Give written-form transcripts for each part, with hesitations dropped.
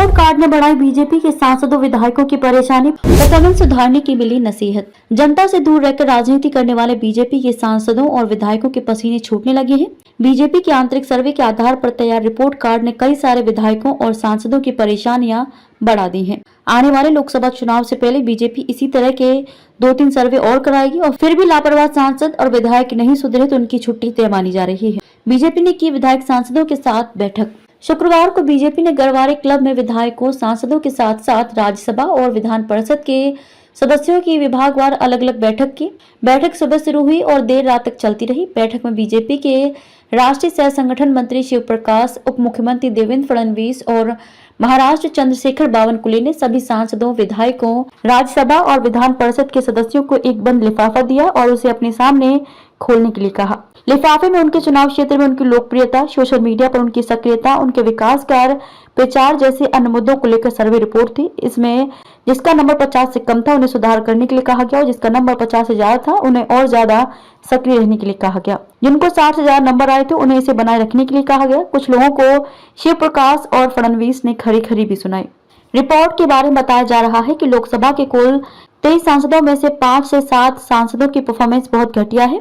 Report card ने बढ़ाई BJP के सांसदों विधायकों की परेशानी, परफॉर्मेंस सुधारने की मिली नसीहत। जनता से दूर रहकर राजनीति करने वाले बीजेपी के सांसदों और विधायकों के पसीने छूटने लगे हैं। बीजेपी के आंतरिक सर्वे के आधार पर तैयार रिपोर्ट कार्ड ने कई सारे विधायकों और सांसदों की परेशानियां बढ़ा दी हैं। आने वाले लोकसभा चुनाव से पहले बीजेपी इसी तरह के 2-3 सर्वे और कराएगी और फिर भी लापरवाह सांसद और विधायक नहीं सुधरे तो उनकी छुट्टी तय मानी जा रही है। बीजेपी ने की विधायक सांसदों के साथ बैठक। शुक्रवार को बीजेपी ने गरवारे क्लब में विधायकों सांसदों के साथ साथ राज्यसभा और विधान परिषद के सदस्यों की विभागवार अलग अलग बैठक की। बैठक सुबह शुरू हुई और देर रात तक चलती रही। बैठक में बीजेपी के राष्ट्रीय सह संगठन मंत्री शिव प्रकाश, उप मुख्यमंत्री देवेंद्र फडणवीस और महाराष्ट्र चंद्रशेखर बावनकुले ने सभी सांसदों, विधायकों, राज्यसभा और विधान परिषद के सदस्यों को एक बंद लिफाफा दिया और उसे अपने सामने खोलने के लिए कहा। लिफाफे में उनके चुनाव क्षेत्र में उनकी लोकप्रियता, सोशल मीडिया पर उनकी सक्रियता, उनके विकास कार्य, प्रचार जैसे अन्य मुद्दों को लेकर सर्वे रिपोर्ट थी। इसमें जिसका नंबर 50 से कम था उन्हें सुधार करने के लिए कहा गया और जिसका नंबर 50 से ज्यादा था उन्हें और ज्यादा सक्रिय रहने के लिए कहा गया। जिनको 60 से ज्यादा नंबर आए थे उन्हें इसे बनाए रखने के लिए कहा गया। कुछ लोगों को शिव प्रकाश और फडणवीस ने खरी खरी भी सुनाई। रिपोर्ट के बारे में बताया जा रहा है कि लोकसभा के कुल 23 सांसदों में से 5 से 7 सांसदों की परफॉर्मेंस बहुत घटिया है।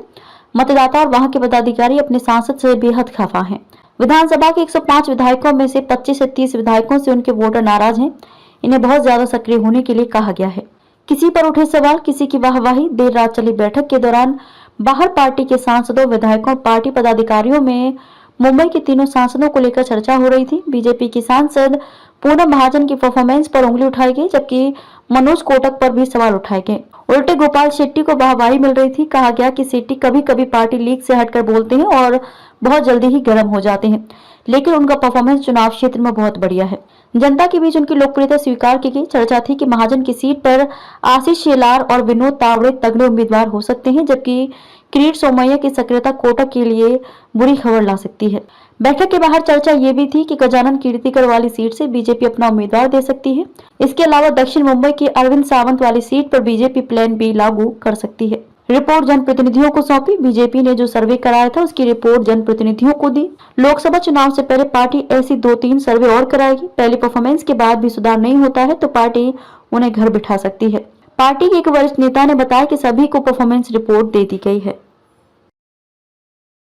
मतदाता और वहां के पदाधिकारी अपने सांसद से बेहद खफा हैं। विधानसभा के 105 विधायकों में से 25 से 30 विधायकों से उनके वोटर नाराज हैं। इन्हें बहुत ज्यादा सक्रिय होने के लिए कहा गया है। किसी पर उठे सवाल, किसी की वाहवाही। देर रात चली बैठक के दौरान बाहर पार्टी के सांसदों, विधायकों, पार्टी पदाधिकारियों में मुंबई के तीनों सांसदों को लेकर चर्चा हो रही थी। बीजेपी की सांसद पूनम महाजन की परफॉर्मेंस पर उंगली उठाई गई, जबकि मनोज कोटक पर भी सवाल उठाए गए। उल्टे गोपाल शेट्टी को वाहवाही मिल रही थी। कहा गया कि शेट्टी कभी कभी पार्टी लीग से हटकर बोलते हैं और बहुत जल्दी ही गर्म हो जाते हैं, लेकिन उनका परफॉर्मेंस चुनाव क्षेत्र में बहुत बढ़िया है। जनता के बीच उनकी लोकप्रियता स्वीकार की गई। चर्चा थी कि महाजन की सीट पर आशीष शेलार और विनोद तावड़े तगड़े उम्मीदवार हो सकते हैं, जबकि किरीट सोमैया की सक्रियता कोटक के लिए बुरी खबर ला सकती है। बैठक के बाहर चर्चा ये भी थी कि गजानन कीर्तिकर वाली सीट से बीजेपी अपना उम्मीदवार दे सकती है। इसके अलावा दक्षिण मुंबई की अरविंद सावंत वाली सीट पर बीजेपी प्लान बी लागू कर सकती है। रिपोर्ट जनप्रतिनिधियों को सौंपी। बीजेपी ने जो सर्वे कराया था उसकी रिपोर्ट जनप्रतिनिधियों को दी। लोकसभा चुनाव से पहले पार्टी ऐसी 2-3 सर्वे और कराएगी। पहली परफॉर्मेंस के बाद भी सुधार नहीं होता है तो पार्टी उन्हें घर बिठा सकती है। पार्टी के एक वरिष्ठ नेता ने बताया कि सभी को परफॉर्मेंस रिपोर्ट दे दी गई है।